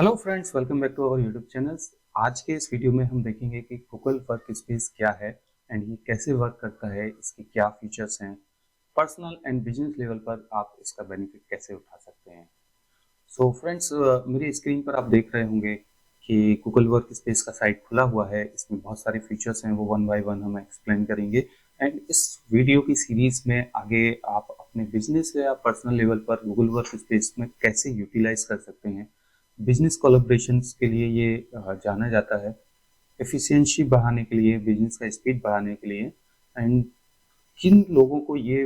Hello friends, welcome back to our YouTube channels. आज के इस वीडियो में हम देखेंगे कि गूगल वर्क स्पेस क्या है एंड ये कैसे वर्क करता है, इसके क्या फीचर्स हैं, पर्सनल एंड बिजनेस लेवल पर आप इसका बेनिफिट कैसे उठा सकते हैं। सो फ्रेंड्स, मेरी स्क्रीन पर आप देख रहे होंगे कि गूगल वर्क स्पेस का साइट खुला हुआ है। इसमें बहुत सारे फीचर्स हैं, वो वन बाय वन हम एक्सप्लेन करेंगे एंड इस वीडियो की सीरीज में आगे आप अपने बिजनेस या पर्सनल लेवल पर गूगल वर्क स्पेस में कैसे यूटिलाइज कर सकते हैं। बिजनेस कोलैबोरेशंस के लिए ये जाना जाता है, एफिशिएंसी बढ़ाने के लिए, बिजनेस का स्पीड बढ़ाने के लिए एंड किन लोगों को ये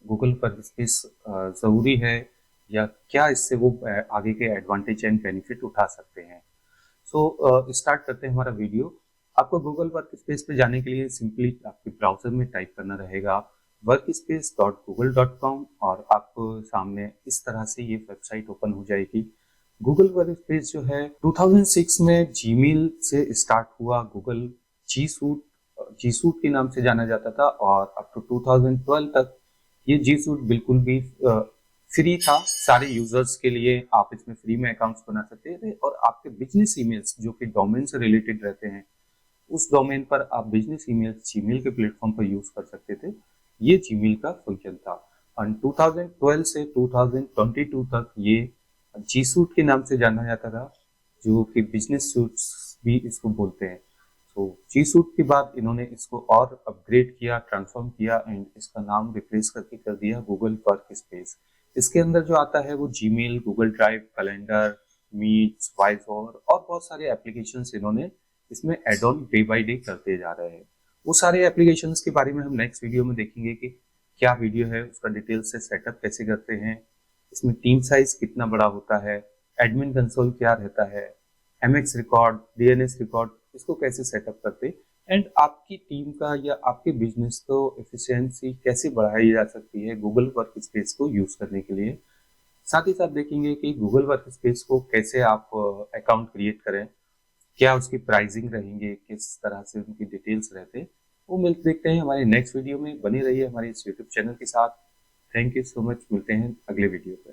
गूगल पर स्पेस ज़रूरी है या क्या इससे वो आगे के एडवांटेज एंड बेनिफिट उठा सकते हैं। सो स्टार्ट करते हैं हमारा वीडियो। आपको गूगल वर्क स्पेस पे जाने के लिए सिंपली आपके ब्राउजर में टाइप करना रहेगा workspace.google.com और आपको सामने इस तरह से ये वेबसाइट ओपन हो जाएगी। गूगल वर्क स्पेस जो है 2006 में जीमेल से स्टार्ट हुआ। गूगल जी सूट के नाम से जाना जाता था और अप टू 2012 तक ये जी सूट बिल्कुल भी फ्री था सारे यूजर्स के लिए। आप इसमें फ्री में अकाउंट्स बना सकते थे और आपके बिजनेस ईमेल्स जो कि डोमेन से रिलेटेड रहते हैं, उस डोमेन पर आप बिजनेस ईमेल्स जीमेल के प्लेटफॉर्म पर यूज कर सकते थे। ये जीमेल का फंक्शन था और 2012 से 2022 तक ये जी सूट के नाम से जाना जाता था, जो कि बिजनेस सूट्स भी इसको बोलते हैं। तो जी सूट के बाद इन्होंने इसको और अपग्रेड किया, ट्रांसफॉर्म किया एंड इसका नाम रिप्लेस करके कर दिया गूगल वर्क स्पेस। इसके अंदर जो आता है वो Gmail, Google Drive, Calendar, Meets, Voice और बहुत सारे एप्लीकेशंस इन्होंने इसमें add on day by day करते जा रहे हैं। वो सारे एप्लीकेशंस के बारे में हम नेक्स्ट वीडियो में देखेंगे कि क्या वीडियो है उसका डिटेल से सेटअप कैसे करते हैं, इसमें टीम साइज कितना बड़ा होता है, एडमिन कंसोल क्या रहता है, एमएक्स रिकॉर्ड, डीएनएस रिकॉर्ड, इसको कैसे सेटअप करते एंड आपकी टीम का या आपके बिजनेस को एफिशिएंसी कैसे बढ़ाई जा सकती है गूगल वर्क स्पेस को यूज करने के लिए। साथ ही साथ देखेंगे कि गूगल वर्क स्पेस को कैसे आप अकाउंट क्रिएट करें, क्या उसकी प्राइसिंग रहेंगे, किस तरह से उनकी डिटेल्स रहते हैं। वो मिल देखते हैं हमारे नेक्स्ट वीडियो में। बने रहिए हमारे इस यूट्यूब चैनल के साथ। थैंक यू सो मच, मिलते हैं अगले वीडियो पर।